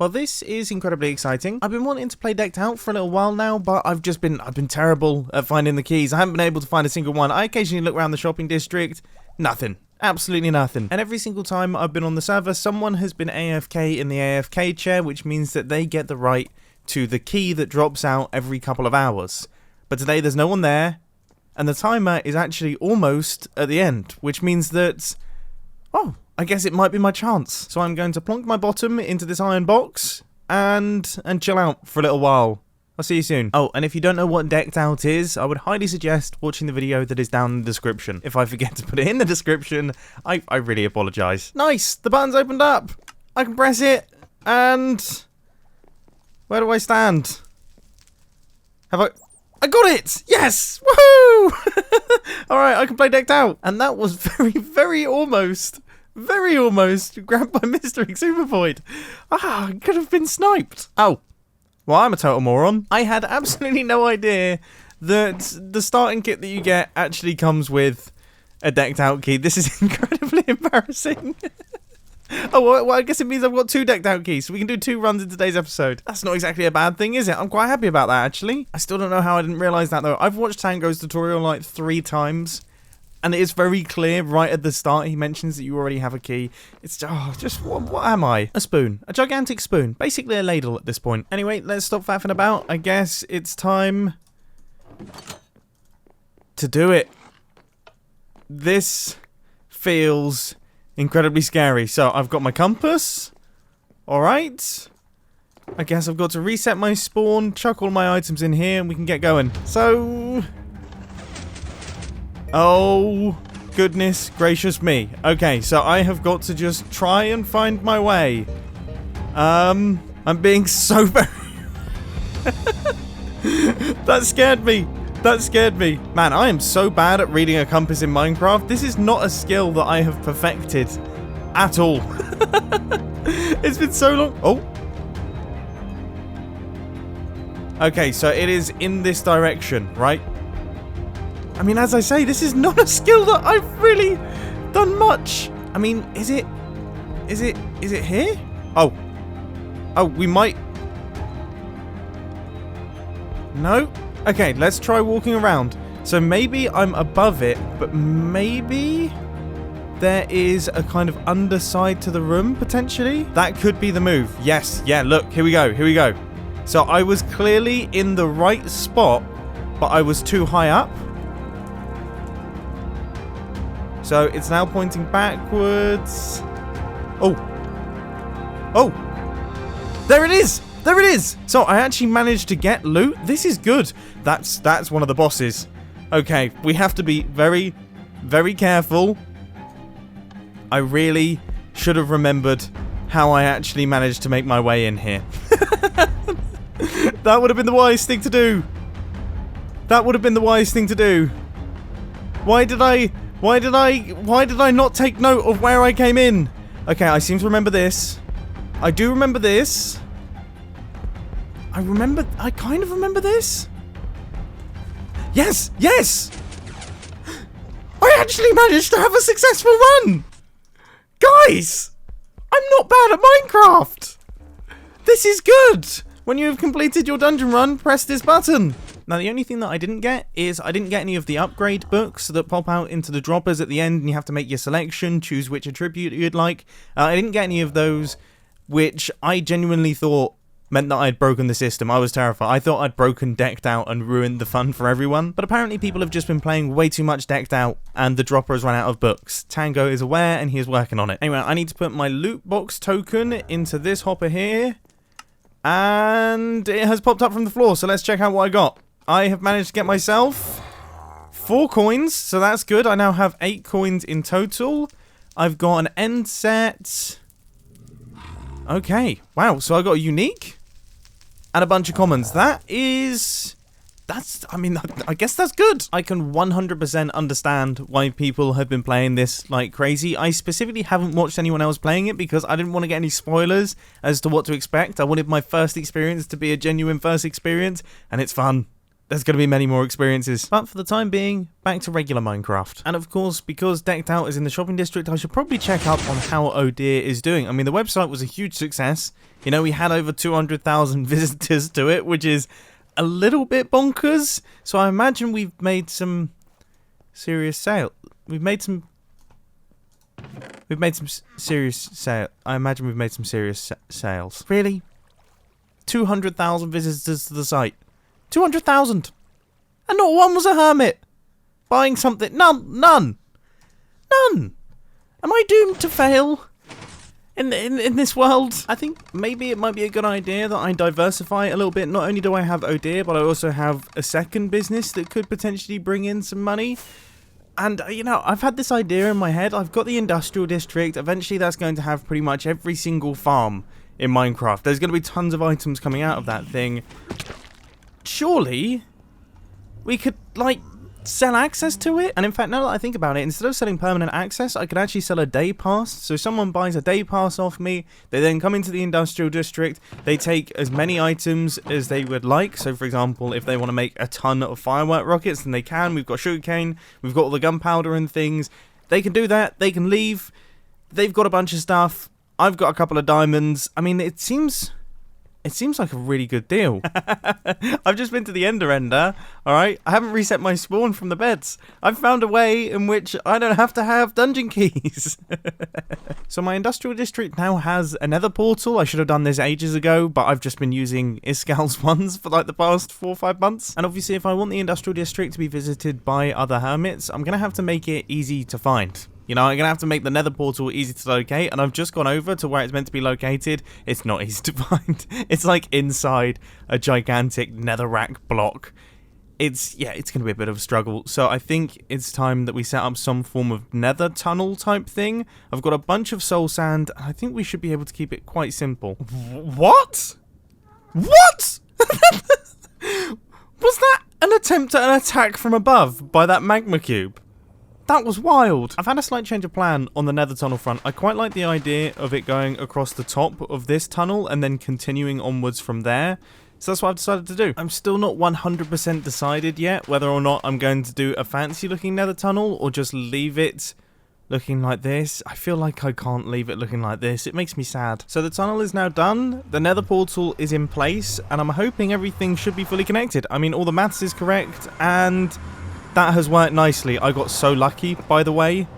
Well, this is incredibly exciting. I've been wanting to play Decked Out for a little while now, but I've been terrible at finding the keys. I haven't been able to find a single one. I occasionally look around the shopping district. Nothing. Absolutely nothing. And every single time I've been on the server, someone has been AFK in the AFK chair, which means that they get the right to the key that drops out every couple of hours. But today there's no one there, and the timer is actually almost at the end, which means that, oh, I guess it might be my chance. So I'm going to plonk my bottom into this iron box and chill out for a little while. I'll see you soon. Oh, and if you don't know what Decked Out is, I would highly suggest watching the video that is down in the description. If I forget to put it in the description, I really apologise. Nice! The button's opened up! I can press it, and... where do I stand? Have I got it! Yes! Woohoo! Alright, I can play Decked Out. And that was very almost grabbed by Mr. Exubervoid. I could have been sniped. Oh. Well, I'm a total moron. I had absolutely no idea that the starting kit that you get actually comes with a Decked Out key. This is incredibly embarrassing. Oh, well, I guess it means I've got 2 Decked Out keys, so we can do 2 runs in today's episode. That's not exactly a bad thing, is it? I'm quite happy about that, actually. I still don't know how I didn't realise that, though. I've watched Tango's tutorial like 3 times, and it is very clear right at the start. He mentions that you already have a key. It's just what am I? A spoon. A gigantic spoon. Basically a ladle at this point. Anyway, let's stop faffing about. I guess it's time to do it. This feels incredibly scary. So I've got my compass. Alright. I guess I've got to reset my spawn, chuck all my items in here, and we can get going. So... oh, goodness gracious me. Okay, so I have got to just try and find my way. I'm being so very... That scared me. That scared me. Man, I am so bad at reading a compass in Minecraft. This is not a skill that I have perfected at all. It's been so long. Oh. Okay, so it is in this direction, right? I mean, as I say, this is not a skill that I've really done much. I mean, is it here? Oh. Oh, we might... no? Okay, let's try walking around. So maybe I'm above it, but maybe there is a kind of underside to the room, potentially? That could be the move. Yes, yeah, look, here we go, here we go. So I was clearly in the right spot, but I was too high up. So it's now pointing backwards. Oh. Oh. There it is. There it is. So I actually managed to get loot. This is good. That's one of the bosses. Okay, we have to be very careful. I really should have remembered how I actually managed to make my way in here. That would have been the wise thing to do. That would have been the wise thing to do. Why did I not take note of where I came in? Okay, I seem to remember this. I do remember this. I kind of remember this. Yes, yes! I actually managed to have a successful run! Guys! I'm not bad at Minecraft! This is good! When you have completed your dungeon run, press this button. Now, the only thing that I didn't get is I didn't get any of the upgrade books that pop out into the droppers at the end, and you have to make your selection, choose which attribute you'd like. I didn't get any of those, which I genuinely thought meant that I'd broken the system. I was terrified. I thought I'd broken Decked Out and ruined the fun for everyone. But apparently people have just been playing way too much Decked Out, and the dropper has run out of books. Tango is aware, and he is working on it. Anyway, I need to put my loot box token into this hopper here. And it has popped up from the floor, so let's check out what I got. I have managed to get myself 4 coins, so that's good. I now have 8 coins in total. I've got an end set. Okay, wow, so I got a unique and a bunch of commons. I guess that's good. I can 100% understand why people have been playing this like crazy. I specifically haven't watched anyone else playing it because I didn't want to get any spoilers as to what to expect. I wanted my first experience to be a genuine first experience, and it's fun. there's going to be many more experiences. But for the time being, back to regular Minecraft. And of course, because Decked Out is in the shopping district, I should probably check up on how Oh Dear is doing. I mean, the website was a huge success. You know, we had over 200,000 visitors to it, which is a little bit bonkers. So I imagine we've made some serious sale. We've made some serious sale. I imagine we've made some serious sales. Really? 200,000 visitors to the site. 200,000! And not one was a hermit! Buying something. None! None! None! Am I doomed to fail? In this world? I think maybe it might be a good idea that I diversify a little bit. Not only do I have Oh Dear, but I also have a second business that could potentially bring in some money. And, you know, I've had this idea in my head. I've got the industrial district. Eventually that's going to have pretty much every single farm in Minecraft. There's going to be tons of items coming out of that thing. Surely we could, like, sell access to it? And in fact, now that I think about it, instead of selling permanent access, I could actually sell a day pass. So someone buys a day pass off me, they then come into the industrial district, they take as many items as they would like. So for example, if they want to make a ton of firework rockets, then they can. We've got sugarcane, we've got all the gunpowder and things. They can do that, they can leave. They've got a bunch of stuff. I've got a couple of diamonds. I mean, it seems like a really good deal. I've just been to the Ender, alright? I haven't reset my spawn from the beds. I've found a way in which I don't have to have dungeon keys. So my industrial district now has a Nether portal. I should have done this ages ago, but I've just been using Iscal's ones for like the past 4 or 5 months. And obviously if I want the industrial district to be visited by other hermits, I'm going to have to make it easy to find. You know, I'm going to have to make the Nether portal easy to locate, and I've just gone over to where it's meant to be located. It's not easy to find. It's like inside a gigantic netherrack block. It's going to be a bit of a struggle. So I think it's time that we set up some form of nether tunnel type thing. I've got a bunch of soul sand, and I think we should be able to keep it quite simple. What? What? Was that an attempt at an attack from above by that magma cube? That was wild. I've had a slight change of plan on the nether tunnel front. I quite like the idea of it going across the top of this tunnel and then continuing onwards from there. So that's what I've decided to do. I'm still not 100% decided yet whether or not I'm going to do a fancy looking nether tunnel or just leave it looking like this. I feel like I can't leave it looking like this. It makes me sad. So the tunnel is now done. The nether portal is in place and I'm hoping everything should be fully connected. I mean, all the maths is correct and that has worked nicely. I got so lucky, by the way,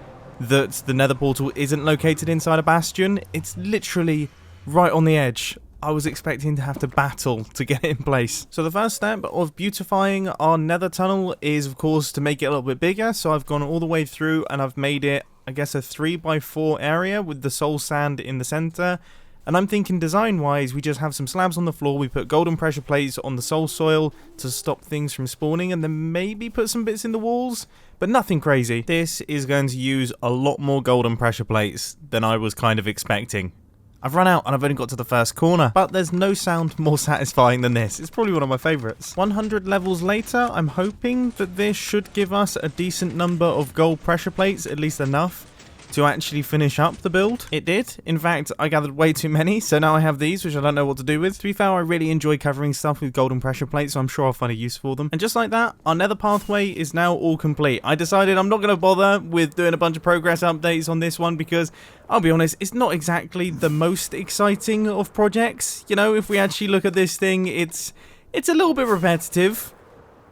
that the nether portal isn't located inside a bastion. It's literally right on the edge. I was expecting to have to battle to get it in place. So the first step of beautifying our nether tunnel is, of course, to make it a little bit bigger. So I've gone all the way through and I've made it, I guess, a 3x4 area with the soul sand in the center. And I'm thinking design-wise, we just have some slabs on the floor, we put golden pressure plates on the soul soil to stop things from spawning, and then maybe put some bits in the walls, but nothing crazy. This is going to use a lot more golden pressure plates than I was kind of expecting. I've run out and I've only got to the first corner, but there's no sound more satisfying than this. It's probably one of my favourites. 100 levels later, I'm hoping that this should give us a decent number of gold pressure plates, at least enough to actually finish up the build. It did. In fact, I gathered way too many, so now I have these, which I don't know what to do with. To be fair, I really enjoy covering stuff with golden pressure plates, so I'm sure I'll find a use for them. And just like that, our nether pathway is now all complete. I decided I'm not going to bother with doing a bunch of progress updates on this one because, I'll be honest, it's not exactly the most exciting of projects. You know, if we actually look at this thing, it's a little bit repetitive.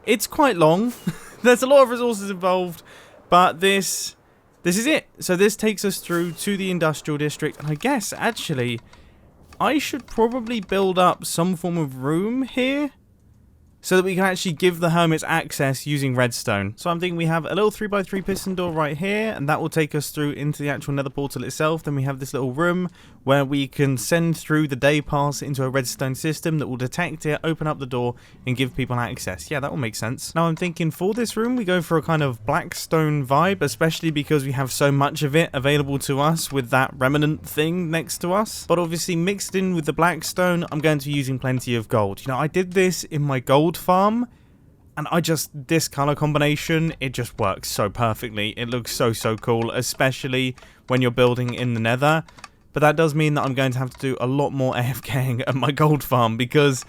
It's quite long. There's a lot of resources involved, but this is it. So this takes us through to the industrial district, and I guess actually I should probably build up some form of room here so that we can actually give the hermits access using redstone. So I'm thinking we have a little 3x3 piston door right here, and that will take us through into the actual nether portal itself. Then we have this little room where we can send through the day pass into a redstone system that will detect it, open up the door, and give people access. Yeah, that will make sense. Now I'm thinking for this room we go for a kind of blackstone vibe, especially because we have so much of it available to us with that remnant thing next to us. But obviously mixed in with the blackstone, I'm going to be using plenty of gold. You know, I did this in my gold farm, and this color combination, it just works so perfectly. It looks so cool, especially when you're building in the nether. But that does mean that I'm going to have to do a lot more AFKing at my gold farm because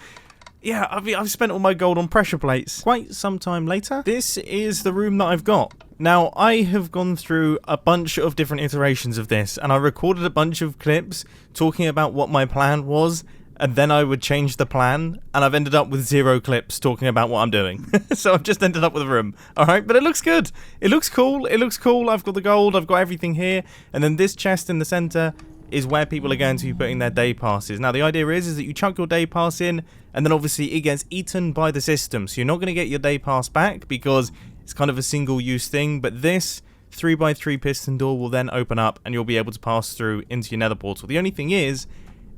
yeah, I've spent all my gold on pressure plates. Quite some time later, this is the room that I've got. Now, I have gone through a bunch of different iterations of this, and I recorded a bunch of clips talking about what my plan was, and then I would change the plan, and I've ended up with 0 clips talking about what I'm doing. So I've just ended up with a room. Alright, but it looks good. It looks cool. It looks cool. I've got the gold. I've got everything here. And then this chest in the center is where people are going to be putting their day passes. Now, the idea is that you chuck your day pass in, and then obviously it gets eaten by the system. So you're not going to get your day pass back because it's kind of a single-use thing. But this 3x3 piston door will then open up, and you'll be able to pass through into your nether portal. The only thing is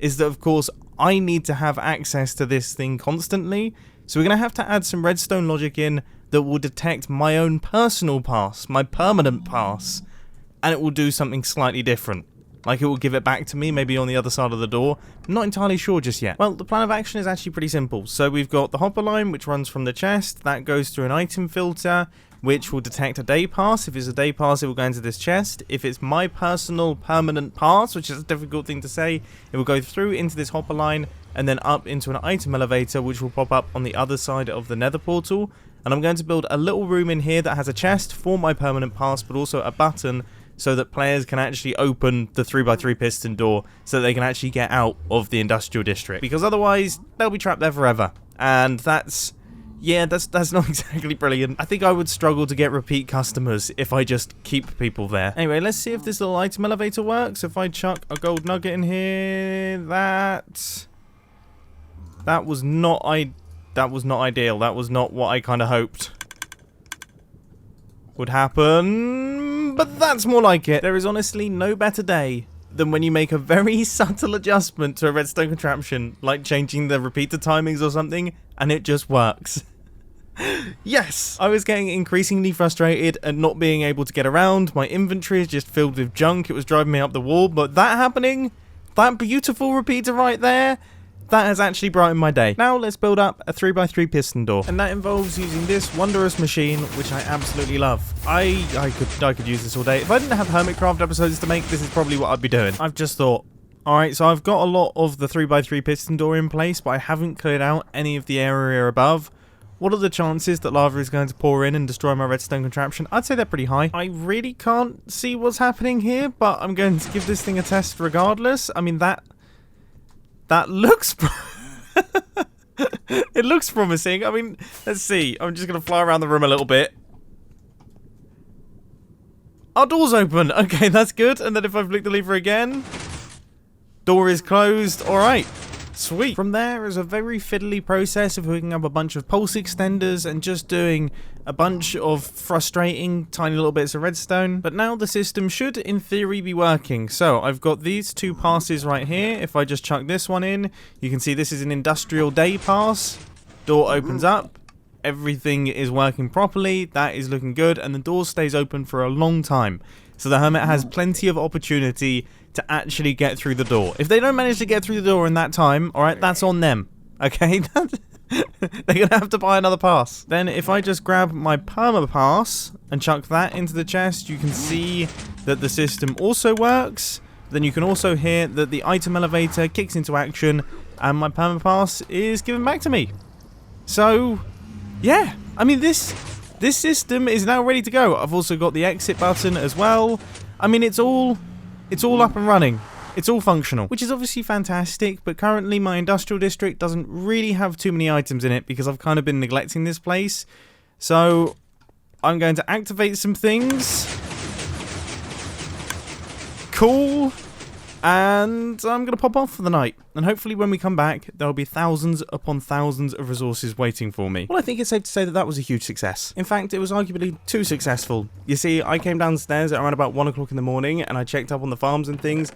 that, of course, I need to have access to this thing constantly. So we're going to have to add some redstone logic in that will detect my own personal pass, my permanent pass, and it will do something slightly different. Like, it will give it back to me, maybe on the other side of the door. I'm not entirely sure just yet. Well, the plan of action is actually pretty simple. So we've got the hopper line, which runs from the chest. That goes through an item filter, which will detect a day pass. If it's a day pass, it will go into this chest. If it's my personal permanent pass, which is a difficult thing to say, it will go through into this hopper line and then up into an item elevator, which will pop up on the other side of the nether portal. And I'm going to build a little room in here that has a chest for my permanent pass, but also a button so that players can actually open the 3x3 piston door so that they can actually get out of the industrial district. Because otherwise, they'll be trapped there forever. And that's not exactly brilliant. I think I would struggle to get repeat customers if I just keep people there. Anyway, let's see if this little item elevator works. If I chuck a gold nugget in here, that was not ideal. That was not what I kind of hoped would happen, but that's more like it. There is honestly no better day than when you make a very subtle adjustment to a redstone contraption, like changing the repeater timings or something, and it just works. Yes! I was getting increasingly frustrated at not being able to get around. My inventory is just filled with junk. It was driving me up the wall, but that happening, that beautiful repeater right there, that has actually brightened my day. Now let's build up a 3x3 piston door, and that involves using this wondrous machine, which I absolutely love. I could use this all day. If I didn't have Hermitcraft episodes to make, this is probably what I'd be doing. I've just thought, alright, so I've got a lot of the 3x3 piston door in place, but I haven't cleared out any of the area above. What are the chances that lava is going to pour in and destroy my redstone contraption? I'd say they're pretty high. I really can't see what's happening here, but I'm going to give this thing a test regardless. I mean, that looks... it looks promising. I mean, let's see. I'm just going to fly around the room a little bit. Our door's open. Okay, that's good. And then if I flick the lever again, door is closed. All right. Sweet. From there is a very fiddly process of hooking up a bunch of pulse extenders and just doing a bunch of frustrating tiny little bits of redstone. But now the system should, in theory, be working. So I've got these 2 passes right here. If I just chuck this one in, you can see this is an industrial day pass. Door opens up. Everything is working properly. That is looking good. And the door stays open for a long time. So the Hermit has plenty of opportunity to actually get through the door. If they don't manage to get through the door in that time, alright, that's on them. Okay? They're going to have to buy another pass. Then if I just grab my perma pass and chuck that into the chest, you can see that the system also works. Then you can also hear that the item elevator kicks into action and my perma pass is given back to me. So, yeah. I mean, this system is now ready to go. I've also got the exit button as well. I mean, it's all up and running. It's all functional, which is obviously fantastic, but currently my industrial district doesn't really have too many items in it because I've kind of been neglecting this place. So I'm going to activate some things. Cool. And I'm going to pop off for the night. And hopefully when we come back, there will be thousands upon thousands of resources waiting for me. Well, I think it's safe to say that that was a huge success. In fact, it was arguably too successful. You see, I came downstairs at around about 1 o'clock in the morning and I checked up on the farms and things.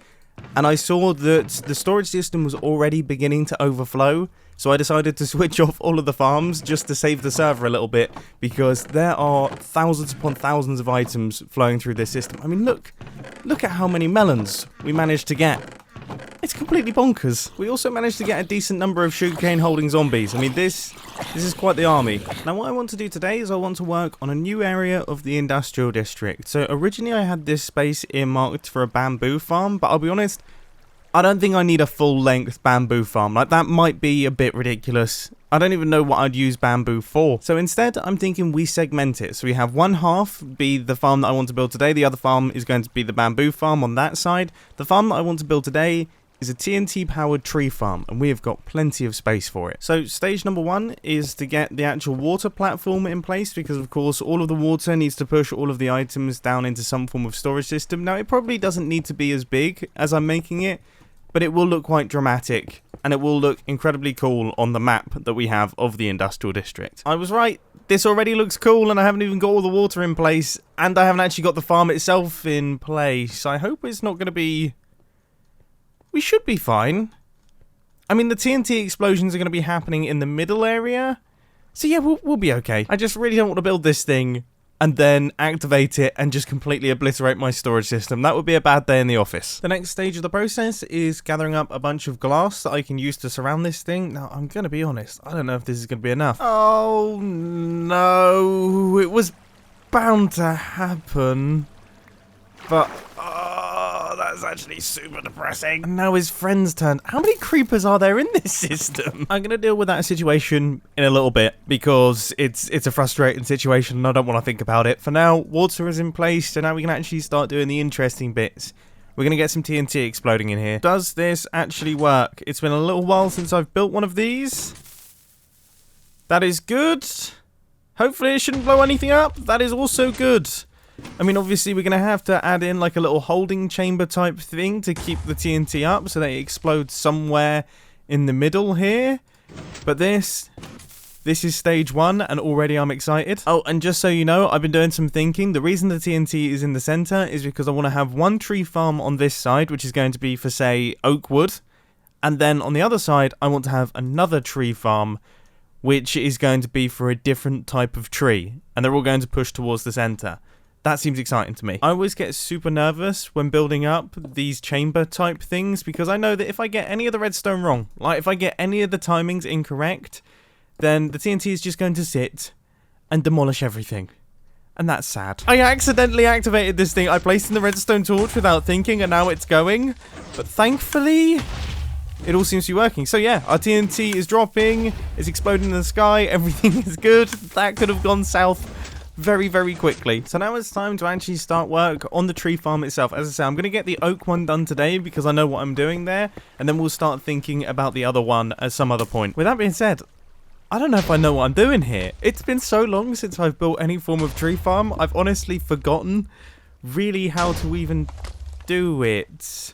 And I saw that the storage system was already beginning to overflow. So I decided to switch off all of the farms just to save the server a little bit. Because there are thousands upon thousands of items flowing through this system. I mean, look at how many melons we managed to get. It's completely bonkers. We also managed to get a decent number of sugarcane holding zombies. I mean, this is quite the army. Now, what I want to do today is I want to work on a new area of the industrial district. So originally I had this space earmarked for a bamboo farm, but I'll be honest, I don't think I need a full-length bamboo farm. Like, that might be a bit ridiculous. I don't even know what I'd use bamboo for. So instead, I'm thinking we segment it. So we have one half be the farm that I want to build today. The other farm is going to be the bamboo farm on that side. The farm that I want to build today is a TNT-powered tree farm, and we have got plenty of space for it. So stage number 1 is to get the actual water platform in place, because of course all of the water needs to push all of the items down into some form of storage system. Now, it probably doesn't need to be as big as I'm making it, but it will look quite dramatic, and it will look incredibly cool on the map that we have of the industrial district. I was right, this already looks cool, and I haven't even got all the water in place, and I haven't actually got the farm itself in place. I hope it's not going to be... We should be fine. I mean, the TNT explosions are going to be happening in the middle area, so yeah, we'll be okay. I just really don't want to build this thing and then activate it and just completely obliterate my storage system. That would be a bad day in the office. The next stage of the process is gathering up a bunch of glass that I can use to surround this thing. Now, I'm going to be honest, I don't know if this is going to be enough. Oh, no. It was bound to happen. But, oh, that's actually super depressing. And now his friend's turn. How many creepers are there in this system? I'm going to deal with that situation in a little bit, because it's a frustrating situation and I don't want to think about it. For now, water is in place, so now we can actually start doing the interesting bits. We're going to get some TNT exploding in here. Does this actually work? It's been a little while since I've built one of these. That is good. Hopefully it shouldn't blow anything up. That is also good. I mean, obviously, we're going to have to add in like a little holding chamber type thing to keep the TNT up so that it explodes somewhere in the middle here. But this is stage 1, and already I'm excited. Oh, and just so you know, I've been doing some thinking. The reason the TNT is in the center is because I want to have one tree farm on this side, which is going to be for, say, oak wood. And then on the other side, I want to have another tree farm, which is going to be for a different type of tree. And they're all going to push towards the center. That seems exciting to me. I always get super nervous when building up these chamber type things, because I know that if I get any of the redstone wrong, like if I get any of the timings incorrect, then the TNT is just going to sit and demolish everything. And that's sad. I accidentally activated this thing. I placed in the redstone torch without thinking, and now it's going. But thankfully, it all seems to be working. So yeah, our TNT is dropping, it's exploding in the sky, everything is good. That could have gone south very, very quickly. So now it's time to actually start work on the tree farm itself. As I say, I'm going to get the oak one done today because I know what I'm doing there, and then we'll start thinking about the other one at some other point. With that being said, I don't know if I know what I'm doing here. It's been so long since I've built any form of tree farm, I've honestly forgotten really how to even do it.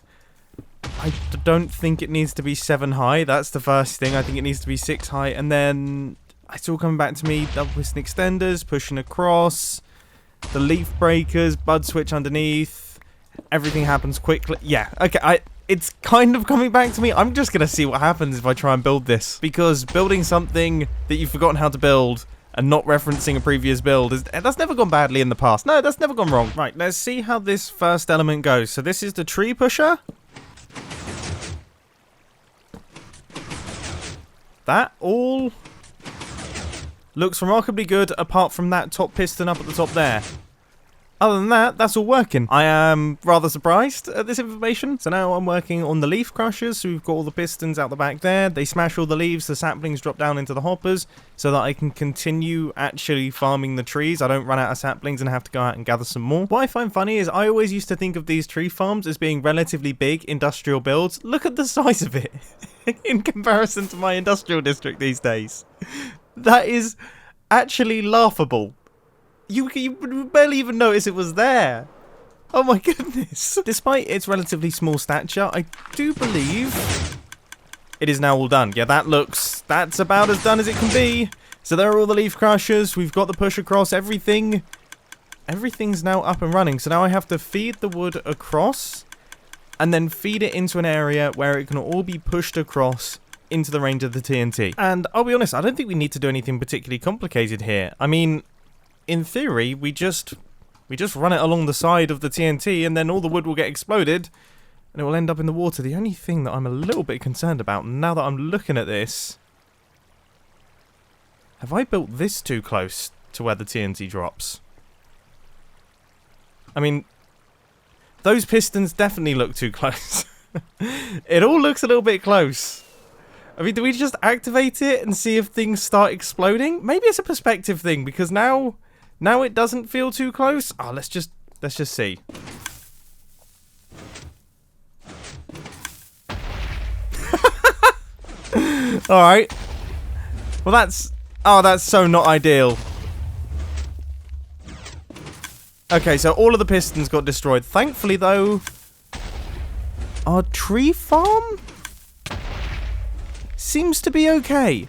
I don't think it needs to be 7 high. That's the first thing. I think it needs to be 6 high, and then it's all coming back to me. Double piston extenders, pushing across, the leaf breakers, bud switch underneath. Everything happens quickly. Yeah, okay, it's kind of coming back to me. I'm just going to see what happens if I try and build this. Because building something that you've forgotten how to build and not referencing a previous build, that's never gone badly in the past. No, that's never gone wrong. Right, let's see how this first element goes. So this is the tree pusher. That all looks remarkably good, apart from that top piston up at the top there. Other than that, that's all working. I am rather surprised at this information. So now I'm working on the leaf crushers. So we've got all the pistons out the back there. They smash all the leaves, the saplings drop down into the hoppers so that I can continue actually farming the trees. I don't run out of saplings and have to go out and gather some more. What I find funny is I always used to think of these tree farms as being relatively big industrial builds. Look at the size of it in comparison to my industrial district these days. That is actually laughable. You barely even notice it was there. Oh my goodness. Despite its relatively small stature, I do believe it is now all done. Yeah, that's about as done as it can be. So there are all the leaf crushers. We've got the push across. Everything's now up and running. So now I have to feed the wood across and then feed it into an area where it can all be pushed across into the range of the TNT. And I'll be honest, I don't think we need to do anything particularly complicated here. I mean, in theory, we just run it along the side of the TNT and then all the wood will get exploded and it will end up in the water. The only thing that I'm a little bit concerned about now that I'm looking at this, have I built this too close to where the TNT drops? I mean, those pistons definitely look too close. It all looks a little bit close. I mean, do we just activate it and see if things start exploding? Maybe it's a perspective thing, because now it doesn't feel too close. Oh, let's just see. Alright. Well, that's so not ideal. Okay, so all of the pistons got destroyed. Thankfully, though, our tree farm seems to be okay.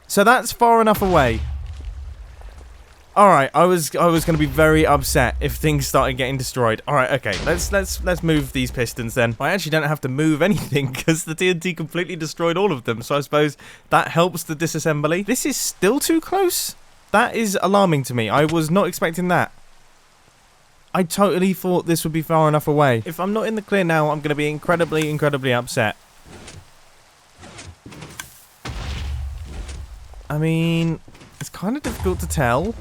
So that's far enough away. Alright, I was going to be very upset if things started getting destroyed. Alright, okay, let's move these pistons then. I actually don't have to move anything because the TNT completely destroyed all of them. So I suppose that helps the disassembly. This is still too close? That is alarming to me. I was not expecting that. I totally thought this would be far enough away. If I'm not in the clear now, I'm going to be incredibly, incredibly upset. I mean, it's kind of difficult to tell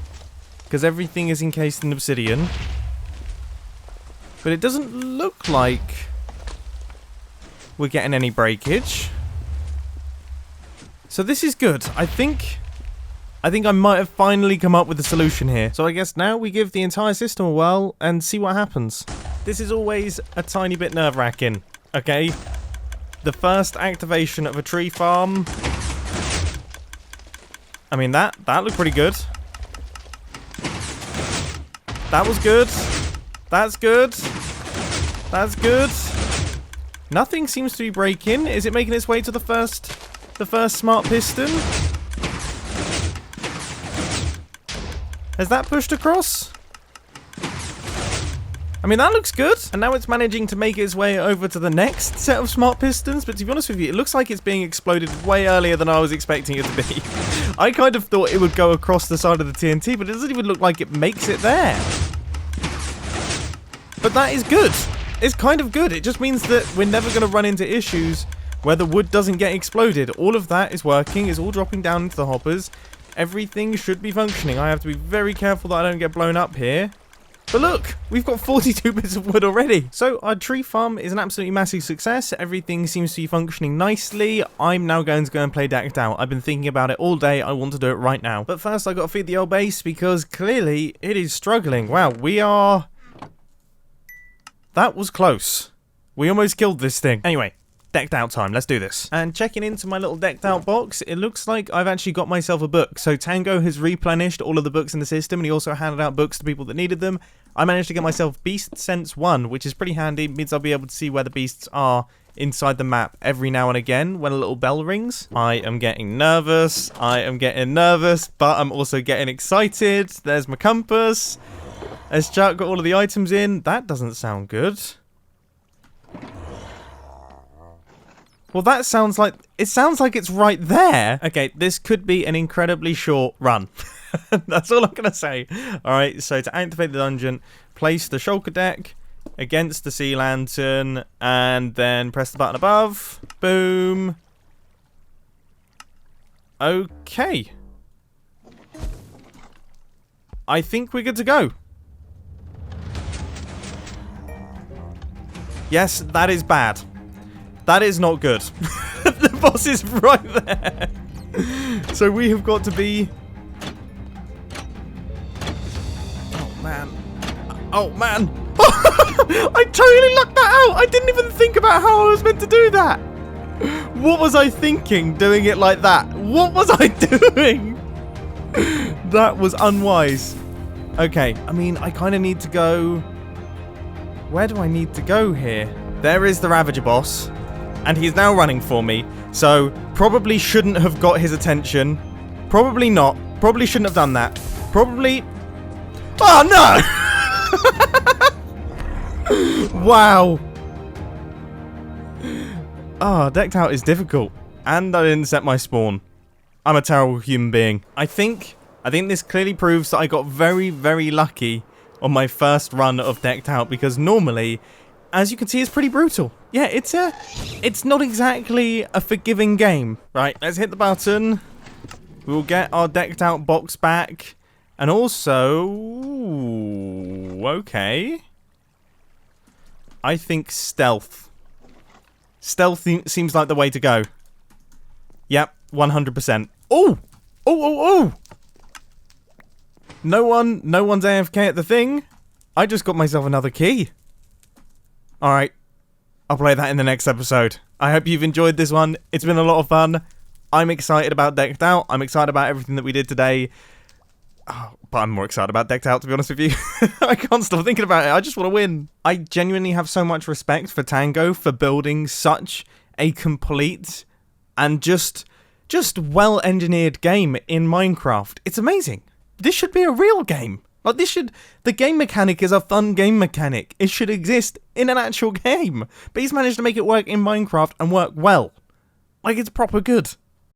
because everything is encased in obsidian. But it doesn't look like we're getting any breakage. So this is good. I think I might have finally come up with a solution here. So I guess now we give the entire system a whirl and see what happens. This is always a tiny bit nerve-wracking, okay? The first activation of a tree farm. I mean, that looked pretty good. That was good. That's good. That's good. Nothing seems to be breaking. Is it making its way to the first smart piston? Has that pushed across? I mean, that looks good. And now it's managing to make its way over to the next set of smart pistons. But to be honest with you, it looks like it's being exploded way earlier than I was expecting it to be. I kind of thought it would go across the side of the TNT, but it doesn't even look like it makes it there. But that is good. It's kind of good. It just means that we're never going to run into issues where the wood doesn't get exploded. All of that is working. It's all dropping down into the hoppers. Everything should be functioning. I have to be very careful that I don't get blown up here. But look, we've got 42 bits of wood already. So our tree farm is an absolutely massive success. Everything seems to be functioning nicely. I'm now going to go and play Decked Out. I've been thinking about it all day. I want to do it right now. But first, I got to feed the old base because clearly it is struggling. Wow, we are... That was close. We almost killed this thing. Anyway. Decked Out time, let's do this. And checking into my little Decked Out box, it looks like I've actually got myself a book. So Tango has replenished all of the books in the system, and he also handed out books to people that needed them. I managed to get myself Beast Sense 1, which is pretty handy. It means I'll be able to see where the beasts are inside the map every now and again when a little bell rings. I am getting nervous, but I'm also getting excited. There's my compass. Has Chuck got all of the items in? That doesn't sound good. Well, that sounds like... It sounds like it's right there. Okay, this could be an incredibly short run. That's all I'm going to say. Alright, so to activate the dungeon, place the shulker deck against the sea lantern, and then press the button above. Boom. Okay. I think we're good to go. Yes, that is bad. That is not good. The boss is right there. So we have got to be... Oh, man. Oh, man. I totally lucked that out. I didn't even think about how I was meant to do that. What was I thinking doing it like that? What was I doing? That was unwise. Okay, I mean, I kind of need to go... Where do I need to go here? There is the Ravager boss. And he's now running for me, so probably shouldn't have got his attention. Probably not. Probably shouldn't have done that. Probably... Oh, no! Wow. Ah, Decked Out is difficult. And I didn't set my spawn. I'm a terrible human being. I think this clearly proves that I got very, very lucky on my first run of Decked Out, because normally... As you can see, it's pretty brutal. Yeah, it's not exactly a forgiving game. Right, let's hit the button. We will get our Decked Out box back. And also... Okay. I think stealth. Stealth seems like the way to go. Yep, 100%. Oh! Oh! No one's AFK at the thing. I just got myself another key. Alright. I'll play that in the next episode. I hope you've enjoyed this one. It's been a lot of fun. I'm excited about Decked Out. I'm excited about everything that we did today. Oh, but I'm more excited about Decked Out, to be honest with you. I can't stop thinking about it. I just want to win. I genuinely have so much respect for Tango for building such a complete and just well-engineered game in Minecraft. It's amazing. This should be a real game. Like, the game mechanic is a fun game mechanic. It should exist in an actual game. But he's managed to make it work in Minecraft and work well. Like, it's proper good.